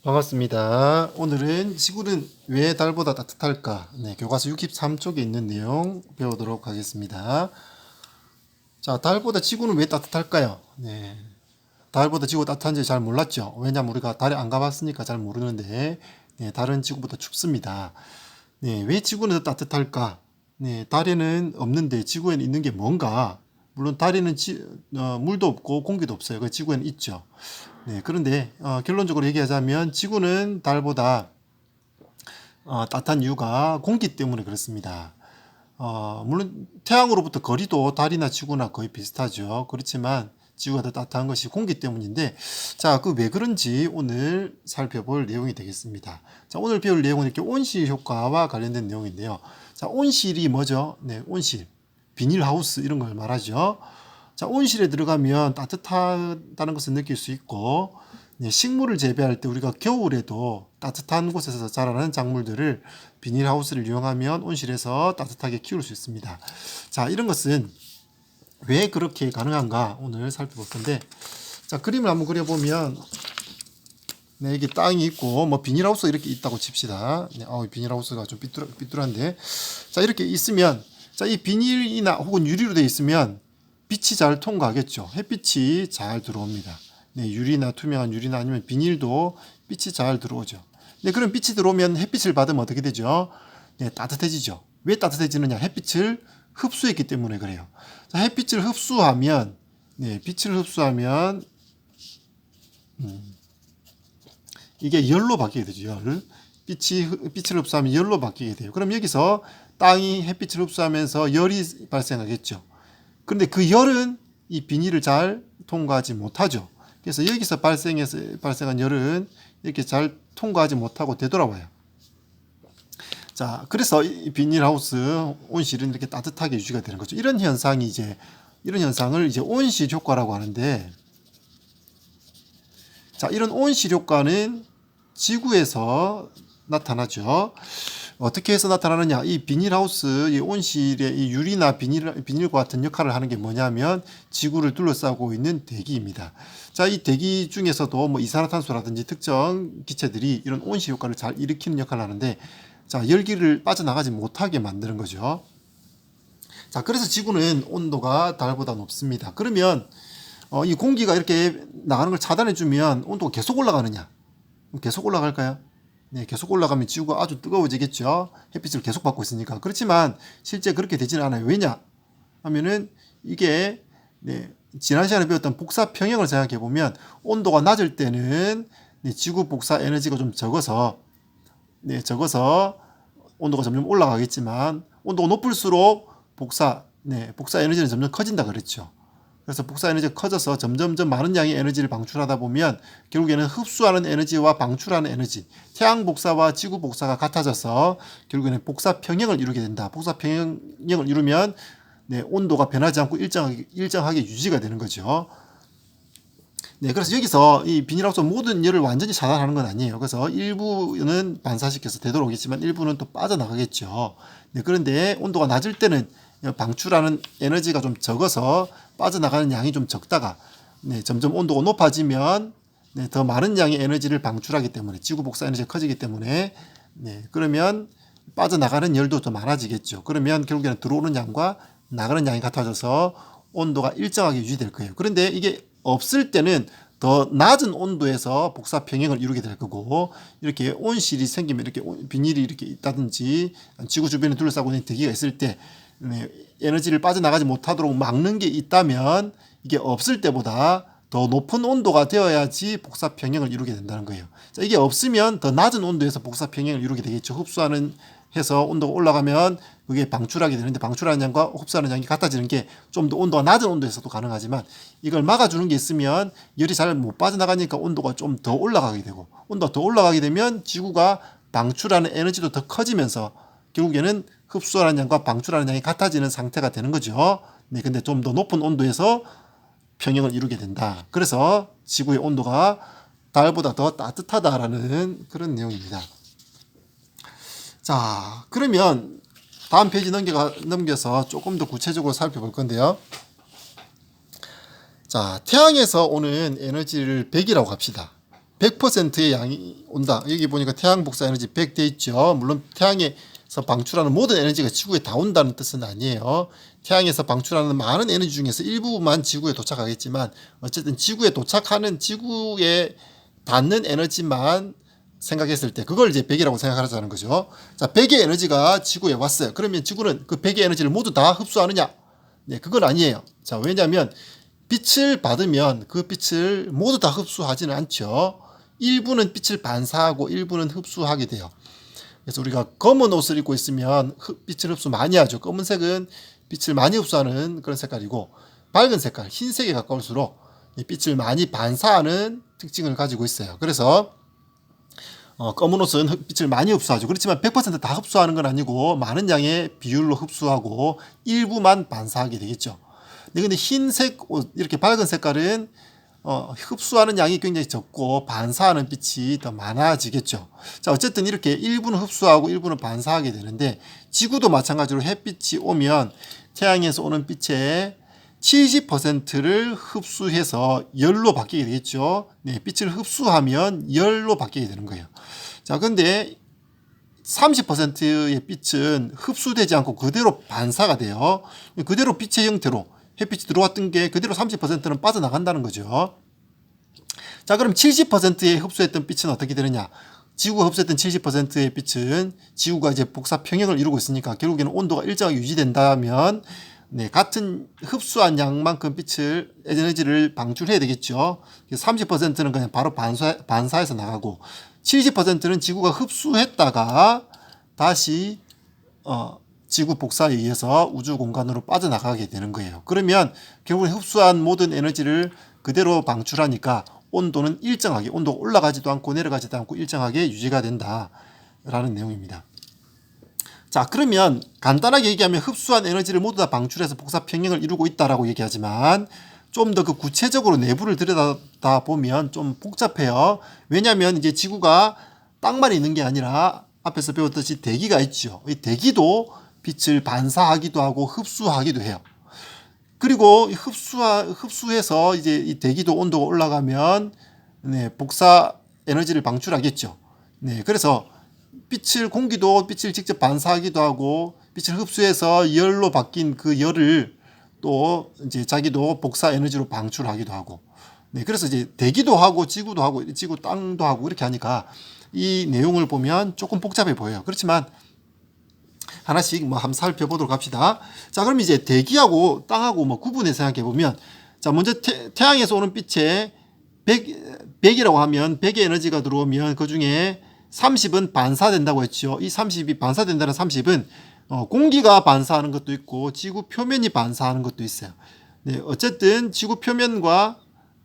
반갑습니다. 오늘은 지구는 왜 달보다 따뜻할까? 교과서 63쪽에 있는 내용 배우도록 하겠습니다. 자, 달보다 지구는 왜 따뜻할까요? 달보다 지구가 따뜻한지 잘 몰랐죠? 왜냐면 우리가 달에 안 가봤으니까 잘 모르는데, 달은 지구보다 춥습니다. 왜 지구는 더 따뜻할까? 달에는 없는데 지구에는 있는 게 뭔가? 물론 달에는 물도 없고 공기도 없어요. 그 지구에는 있죠. 그런데 결론적으로 얘기하자면 지구는 달보다 따뜻한 이유가 공기 때문에 그렇습니다. 물론 태양으로부터 거리도 달이나 지구나 거의 비슷하죠. 그렇지만 지구가 더 따뜻한 것이 공기 때문인데, 자, 그 왜 그런지 오늘 살펴볼 내용이 되겠습니다. 자, 오늘 배울 내용은 이렇게 온실 효과와 관련된 내용인데요. 자, 온실이 뭐죠? 온실, 비닐하우스 이런 걸 말하죠. 자, 온실에 들어가면 따뜻하다는 것을 느낄 수 있고, 식물을 재배할 때 우리가 겨울에도 따뜻한 곳에서 자라는 작물들을 비닐하우스를 이용하면 온실에서 따뜻하게 키울 수 있습니다. 자, 이런 것은 왜 그렇게 가능한가 오늘 살펴볼 건데, 자, 그림을 한번 그려보면, 이게 땅이 있고 뭐 비닐하우스 이렇게 있다고 칩시다. 비닐하우스가 좀 삐뚤한데, 자, 이렇게 있으면, 자, 이 비닐이나 혹은 유리로 되어 있으면 빛이 잘 통과하겠죠. 햇빛이 잘 들어옵니다. 유리나 투명한 유리나 아니면 비닐도 빛이 잘 들어오죠. 그럼 빛이 들어오면 햇빛을 받으면 어떻게 되죠? 따뜻해지죠. 왜 따뜻해지느냐? 햇빛을 흡수했기 때문에 그래요. 자, 햇빛을 흡수하면, 빛을 흡수하면, 이게 열로 바뀌게 되죠. 열. 빛을 흡수하면 열로 바뀌게 돼요. 그럼 여기서 땅이 햇빛을 흡수하면서 열이 발생하겠죠. 그런데 그 열은 이 비닐을 잘 통과하지 못하죠. 그래서 여기서 발생한 열은 이렇게 잘 통과하지 못하고 되돌아와요. 자, 그래서 이 비닐하우스 온실은 이렇게 따뜻하게 유지가 되는 거죠. 이런 현상을 이제 온실 효과라고 하는데, 자, 이런 온실 효과는 지구에서 나타나죠. 어떻게 해서 나타나느냐? 이 비닐하우스, 이 온실의 이 유리나 비닐과 같은 역할을 하는 게 뭐냐면 지구를 둘러싸고 있는 대기입니다. 자, 이 대기 중에서도 뭐 이산화탄소라든지 특정 기체들이 이런 온실 효과를 잘 일으키는 역할을 하는데, 자, 열기를 빠져나가지 못하게 만드는 거죠. 자, 그래서 지구는 온도가 달보다 높습니다. 그러면 이 공기가 이렇게 나가는 걸 차단해주면 온도가 계속 올라가느냐? 계속 올라갈까요? 계속 올라가면 지구가 아주 뜨거워지겠죠. 햇빛을 계속 받고 있으니까. 그렇지만 실제 그렇게 되지는 않아요. 왜냐? 하면은 이게 지난 시간에 배웠던 복사 평형을 생각해 보면 온도가 낮을 때는 지구 복사 에너지가 좀 적어서 온도가 점점 올라가겠지만 온도가 높을수록 복사 에너지는 점점 커진다 그랬죠. 그래서 복사 에너지가 커져서 점점점 많은 양의 에너지를 방출하다 보면 결국에는 흡수하는 에너지와 방출하는 에너지, 태양 복사와 지구 복사가 같아져서 결국에는 복사 평형을 이루게 된다. 복사 평형을 이루면 온도가 변하지 않고 일정하게 유지가 되는 거죠. 그래서 여기서 이 비닐하우스 모든 열을 완전히 차단하는 건 아니에요. 그래서 일부는 반사시켜서 되돌아오겠지만 일부는 또 빠져나가겠죠. 그런데 온도가 낮을 때는 방출하는 에너지가 좀 적어서 빠져나가는 양이 좀 적다가 점점 온도가 높아지면 더 많은 양의 에너지를 방출하기 때문에 지구 복사 에너지가 커지기 때문에 그러면 빠져나가는 열도 더 많아지겠죠. 그러면 결국에는 들어오는 양과 나가는 양이 같아져서 온도가 일정하게 유지될 거예요. 그런데 이게 없을 때는 더 낮은 온도에서 복사 평형을 이루게 될 거고, 이렇게 온실이 생기면 이렇게 비닐이 이렇게 있다든지 지구 주변에 둘러싸고 있는 대기가 있을 때 에너지를 빠져나가지 못하도록 막는 게 있다면 이게 없을 때보다 더 높은 온도가 되어야지 복사 평형을 이루게 된다는 거예요. 자, 이게 없으면 더 낮은 온도에서 복사 평형을 이루게 되겠죠. 흡수하는 해서 온도가 올라가면 그게 방출하게 되는데 방출하는 양과 흡수하는 양이 같아지는 게 좀 더 온도가 낮은 온도에서도 가능하지만 이걸 막아주는 게 있으면 열이 잘 못 빠져나가니까 온도가 좀 더 올라가게 되고, 온도가 더 올라가게 되면 지구가 방출하는 에너지도 더 커지면서 결국에는 흡수하는 양과 방출하는 양이 같아지는 상태가 되는 거죠. 근데 좀 더 높은 온도에서 평형을 이루게 된다. 그래서 지구의 온도가 달보다 더 따뜻하다라는 그런 내용입니다. 자, 그러면 다음 페이지 넘겨서 조금 더 구체적으로 살펴볼 건데요. 자, 태양에서 오는 에너지를 백이라고 합시다. 100%의 양이 온다. 여기 보니까 태양 복사 에너지 100 돼 있죠. 물론 태양에서 방출하는 모든 에너지가 지구에 다 온다는 뜻은 아니에요. 태양에서 방출하는 많은 에너지 중에서 일부만 지구에 도착하겠지만 어쨌든 지구에 도착하는 지구에 닿는 에너지만 생각했을 때 그걸 이제 100이라고 생각하자는 거죠. 자, 100의 에너지가 지구에 왔어요. 그러면 지구는 그 100의 에너지를 모두 다 흡수하느냐? 네, 그건 아니에요. 자, 왜냐하면 빛을 받으면 그 빛을 모두 다 흡수하지는 않죠. 일부는 빛을 반사하고 일부는 흡수하게 돼요. 그래서 우리가 검은 옷을 입고 있으면 빛을 흡수 많이 하죠. 검은색은 빛을 많이 흡수하는 그런 색깔이고, 밝은 색깔, 흰색에 가까울수록 빛을 많이 반사하는 특징을 가지고 있어요. 그래서 검은 옷은 빛을 많이 흡수하죠. 그렇지만 100%다 흡수하는 건 아니고 많은 양의 비율로 흡수하고 일부만 반사하게 되겠죠. 근데 흰색 옷, 이렇게 밝은 색깔은 흡수하는 양이 굉장히 적고 반사하는 빛이 더 많아지겠죠. 자, 어쨌든 이렇게 일부는 흡수하고 일부는 반사하게 되는데, 지구도 마찬가지로 햇빛이 오면 태양에서 오는 빛의 70%를 흡수해서 열로 바뀌게 되겠죠. 네, 빛을 흡수하면 열로 바뀌게 되는 거예요. 자, 근데 30%의 빛은 흡수되지 않고 그대로 반사가 돼요. 그대로 빛의 형태로 햇빛이 들어왔던 게 그대로 30%는 빠져나간다는 거죠. 자, 그럼 70%의 흡수했던 빛은 어떻게 되느냐? 지구가 흡수했던 70%의 빛은 지구가 이제 복사 평형을 이루고 있으니까 결국에는 온도가 일정하게 유지된다면 네, 같은 흡수한 양만큼 빛을 에너지를 방출해야 되겠죠. 30%는 그냥 바로 반사해서 나가고 70%는 지구가 흡수했다가 다시 지구 복사에 의해서 우주 공간으로 빠져나가게 되는 거예요. 그러면 결국 흡수한 모든 에너지를 그대로 방출하니까 온도는 일정하게, 온도가 올라가지도 않고 내려가지도 않고 일정하게 유지가 된다라는 내용입니다. 자, 그러면 간단하게 얘기하면 흡수한 에너지를 모두 다 방출해서 복사 평형을 이루고 있다라고 얘기하지만 좀 더 그 구체적으로 내부를 들여다 보면 좀 복잡해요. 왜냐하면 이제 지구가 땅만 있는 게 아니라 앞에서 배웠듯이 대기가 있죠. 이 대기도 빛을 반사하기도 하고 흡수하기도 해요. 그리고 흡수해서 이제 이 대기도 온도가 올라가면 네, 복사 에너지를 방출하겠죠. 네, 그래서 공기도 빛을 직접 반사하기도 하고 빛을 흡수해서 열로 바뀐 그 열을 또 이제 자기도 복사 에너지로 방출하기도 하고. 네, 그래서 이제 대기도 하고 지구도 하고 지구 땅도 하고 이렇게 하니까 이 내용을 보면 조금 복잡해 보여요. 그렇지만 하나씩 한번 살펴보도록 합시다. 자, 그럼 이제 대기하고 땅하고 구분해서 생각해 보면, 자, 먼저 태양에서 오는 빛에 100이라고 하면 100의 에너지가 들어오면 그 중에 30은 반사된다고 했죠. 이 30이 반사된다는 30은 공기가 반사하는 것도 있고 지구 표면이 반사하는 것도 있어요. 네, 어쨌든 지구 표면과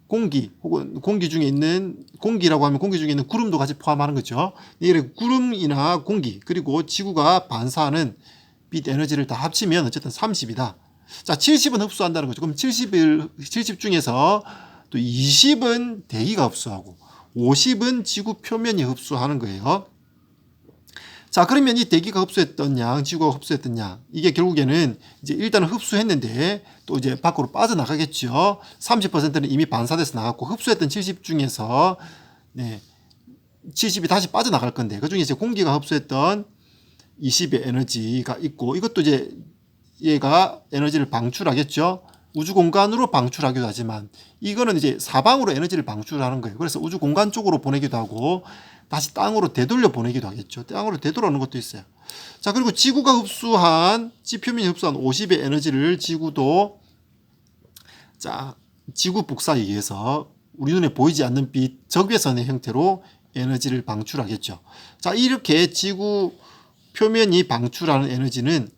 공기 혹은 공기라고 하면 공기 중에 있는 구름도 같이 포함하는 거죠. 이렇게 구름이나 공기 그리고 지구가 반사하는 빛 에너지를 다 합치면 어쨌든 30이다. 자, 70은 흡수한다는 거죠. 그럼 70 중에서 또 20은 대기가 흡수하고 50은 지구 표면이 흡수하는 거예요. 자, 그러면 이 대기가 흡수했던 양, 지구가 흡수했던 양, 이게 결국에는 이제 일단은 흡수했는데 또 이제 밖으로 빠져나가겠죠. 30%는 이미 반사돼서 나갔고 흡수했던 70 중에서 네, 70이 다시 빠져나갈 건데 그 중에 이제 공기가 흡수했던 20의 에너지가 있고 이것도 이제 얘가 에너지를 방출하겠죠. 우주 공간으로 방출하기도 하지만 이거는 이제 사방으로 에너지를 방출하는 거예요. 그래서 우주 공간 쪽으로 보내기도 하고 다시 땅으로 되돌려 보내기도 하겠죠. 땅으로 되돌아오는 것도 있어요. 자, 그리고 지구가 지표면이 흡수한 50의 에너지를 지구도 자, 지구 복사에 의해서 우리 눈에 보이지 않는 빛 적외선의 형태로 에너지를 방출하겠죠. 자, 이렇게 지구 표면이 방출하는 에너지는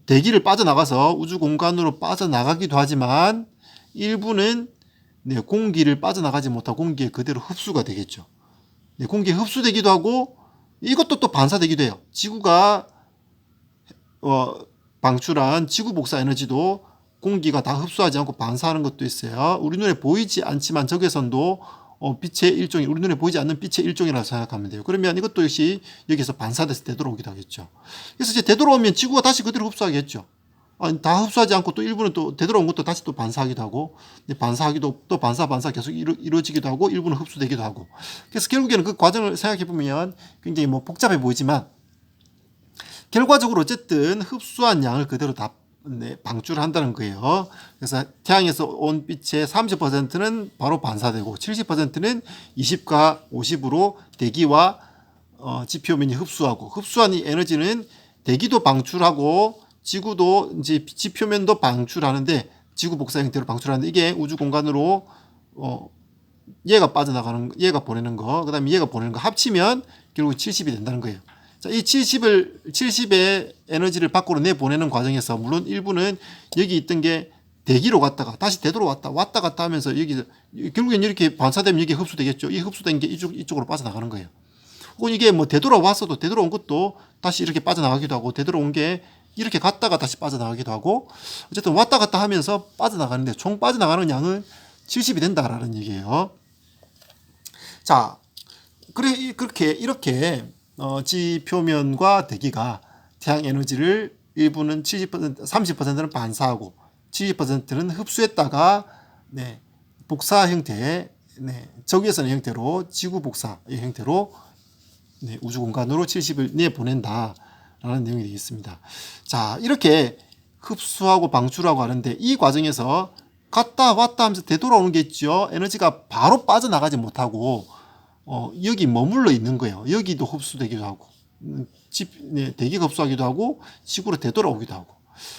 대기를 빠져나가서 우주 공간으로 빠져나가기도 하지만 일부는 네, 공기를 빠져나가지 못하고 공기에 그대로 흡수가 되겠죠. 네, 공기에 흡수되기도 하고 이것도 또 반사되기도 해요. 지구가 방출한 지구 복사 에너지도 공기가 다 흡수하지 않고 반사하는 것도 있어요. 우리 눈에 보이지 않지만 적외선도 빛의 일종이, 우리 눈에 보이지 않는 빛의 일종이라고 생각하면 돼요. 그러면 이것도 역시 여기서 반사돼서 되돌아오기도 하겠죠. 그래서 이제 되돌아오면 지구가 다시 그대로 흡수하겠죠. 다 흡수하지 않고 또 일부는 또 되돌아온 것도 다시 또 반사하기도 하고, 반사하기도 또 반사 계속 이루어지기도 하고, 일부는 흡수되기도 하고. 그래서 결국에는 그 과정을 생각해 보면 굉장히 뭐 복잡해 보이지만, 결과적으로 어쨌든 흡수한 양을 그대로 다 방출을 한다는 거예요. 그래서 태양에서 온 빛의 30%는 바로 반사되고 70%는 20과 50으로 대기와 지표면이 흡수하고, 흡수한 이 에너지는 대기도 방출하고 지구도 이제 지표면도 방출하는데, 지구 복사 형태로 방출하는데, 이게 우주 공간으로 얘가 빠져나가는, 얘가 보내는 거, 그다음에 얘가 보내는 거 합치면 결국 70이 된다는 거예요. 자, 이 70의 에너지를 밖으로 내보내는 과정에서 물론 일부는 여기 있던 게 대기로 갔다가 다시 되돌아 왔다 갔다 하면서 여기 결국엔 이렇게 반사되면 여기 흡수되겠죠. 이 흡수된 게 이쪽으로 빠져나가는 거예요. 혹은 이게 뭐 되돌아왔어도 되돌아온 것도 다시 이렇게 빠져나가기도 하고, 되돌아온 게 이렇게 갔다가 다시 빠져나가기도 하고, 어쨌든 왔다 갔다 하면서 빠져나가는데 총 빠져나가는 양은 70이 된다라는 얘기예요. 자, 이렇게 지표면과 대기가 태양 에너지를 일부는 70%, 30%는 반사하고 70%는 흡수했다가 복사 형태의 적외선 형태로 지구 복사의 형태로 우주 공간으로 70을 내보낸다라는 내용이 되겠습니다. 자, 이렇게 흡수하고 방출하고 하는데, 이 과정에서 갔다 왔다 하면서 되돌아오는 게 있죠. 에너지가 바로 빠져나가지 못하고 여기 머물러 있는 거예요. 여기도 흡수되기도 하고, 대기가 흡수하기도 하고, 지구로 되돌아오기도 하고.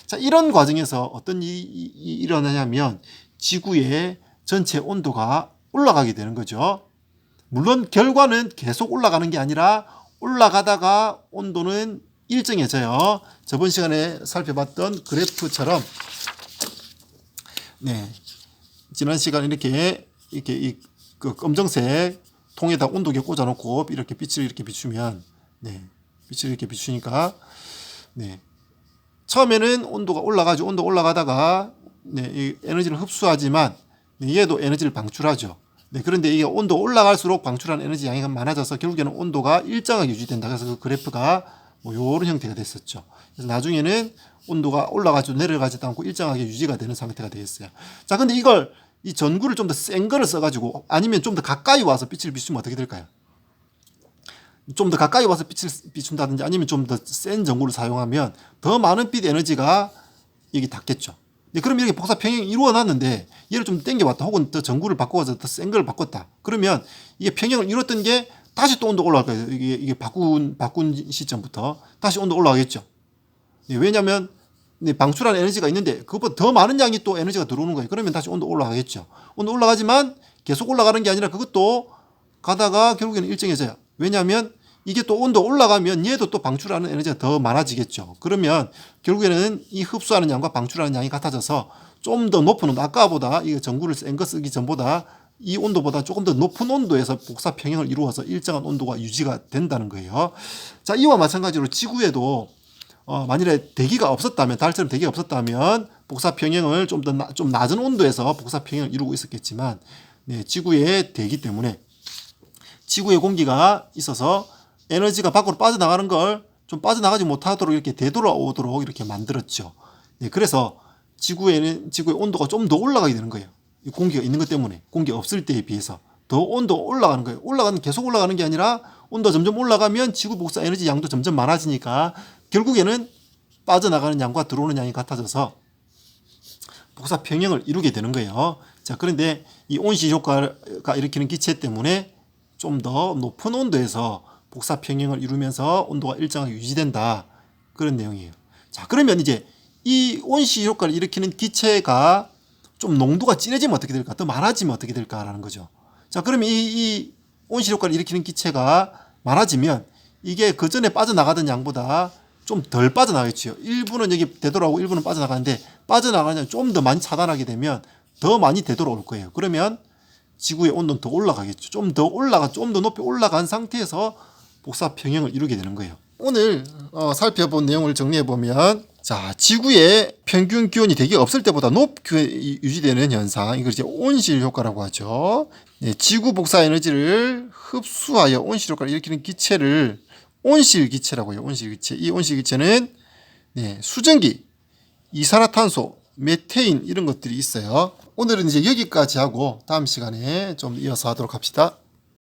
자, 이런 과정에서 어떤 일이 일어나냐면 지구의 전체 온도가 올라가게 되는 거죠. 물론 결과는 계속 올라가는 게 아니라 올라가다가 온도는 일정해져요. 저번 시간에 살펴봤던 그래프처럼, 지난 시간에 이렇게 그 검정색 통에다 온도계 꽂아놓고 이렇게 빛을 이렇게 비추면, 빛을 이렇게 비추니까, 처음에는 온도가 올라가죠. 온도 올라가다가 이 에너지를 흡수하지만 얘도 에너지를 방출하죠. 그런데 이게 온도 올라갈수록 방출하는 에너지 양이 많아져서 결국에는 온도가 일정하게 유지된다. 그래서 그 그래프가 뭐 이런 형태가 됐었죠. 그래서 나중에는 온도가 올라가지도 내려가지도 않고 일정하게 유지가 되는 상태가 되겠어요. 자, 근데 이걸 이 전구를 좀 더 센 거를 써가지고, 아니면 좀 더 가까이 와서 빛을 비추면 어떻게 될까요? 좀 더 가까이 와서 빛을 비춘다든지, 아니면 좀 더 센 전구를 사용하면 더 많은 빛 에너지가 여기 닿겠죠. 그럼 이렇게 복사 평형이 이루어놨는데 얘를 좀 당겨봤다, 혹은 더 전구를 바꿔서 더 센 걸 바꿨다. 그러면 이게 평형을 이뤘던 게 다시 또 온도가 올라갈 거예요. 이게 바꾼 시점부터 다시 온도 올라가겠죠. 왜냐하면 방출한 에너지가 있는데 그것보다 더 많은 양이 또 에너지가 들어오는 거예요. 그러면 다시 온도 올라가겠죠. 온도 올라가지만 계속 올라가는 게 아니라 그것도 가다가 결국에는 일정해져요. 왜냐하면 이게 또 온도 올라가면 얘도 또 방출하는 에너지가 더 많아지겠죠. 그러면 결국에는 이 흡수하는 양과 방출하는 양이 같아져서 좀 더 높은 온도, 아까보다 이 전구를 센 거 쓰기 전보다 이 온도보다 조금 더 높은 온도에서 복사 평형을 이루어서 일정한 온도가 유지가 된다는 거예요. 자, 이와 마찬가지로 지구에도 만일에 대기가 없었다면, 달처럼 대기가 없었다면 복사 평형을 좀 낮은 온도에서 복사 평형을 이루고 있었겠지만, 지구의 대기 때문에 지구의 공기가 있어서 에너지가 밖으로 빠져나가는 걸 좀 빠져나가지 못하도록 이렇게 되돌아오도록 이렇게 만들었죠. 그래서 지구의 온도가 좀 더 올라가게 되는 거예요. 이 공기가 있는 것 때문에, 공기가 없을 때에 비해서 더 온도가 올라가는 거예요. 계속 올라가는 게 아니라 온도가 점점 올라가면 지구 복사 에너지 양도 점점 많아지니까 결국에는 빠져나가는 양과 들어오는 양이 같아져서 복사 평형을 이루게 되는 거예요. 자, 그런데 이 온실 효과가 일으키는 기체 때문에 좀 더 높은 온도에서 복사 평형을 이루면서 온도가 일정하게 유지된다. 그런 내용이에요. 자, 그러면 이제 이 온실 효과를 일으키는 기체가 좀 농도가 진해지면 어떻게 될까? 더 많아지면 어떻게 될까라는 거죠. 자, 그러면 이 온실 효과를 일으키는 기체가 많아지면 이게 그 전에 빠져나가던 양보다 좀 덜 빠져나가겠죠. 일부는 여기 되돌아오고 일부는 빠져나가는데, 빠져나가면 좀 더 많이 차단하게 되면 더 많이 되돌아올 거예요. 그러면 지구의 온도는 더 올라가겠죠. 좀 더 높이 올라간 상태에서 복사 평형을 이루게 되는 거예요. 오늘 살펴본 내용을 정리해 보면, 자, 지구의 평균 기온이 대기가 없을 때보다 높게 유지되는 현상, 이걸 이제 온실 효과라고 하죠. 지구 복사 에너지를 흡수하여 온실 효과를 일으키는 기체를 온실 기체라고 해요. 온실 기체. 이 온실 기체는 수증기, 이산화탄소, 메테인 이런 것들이 있어요. 오늘은 이제 여기까지 하고 다음 시간에 좀 이어서 하도록 합시다.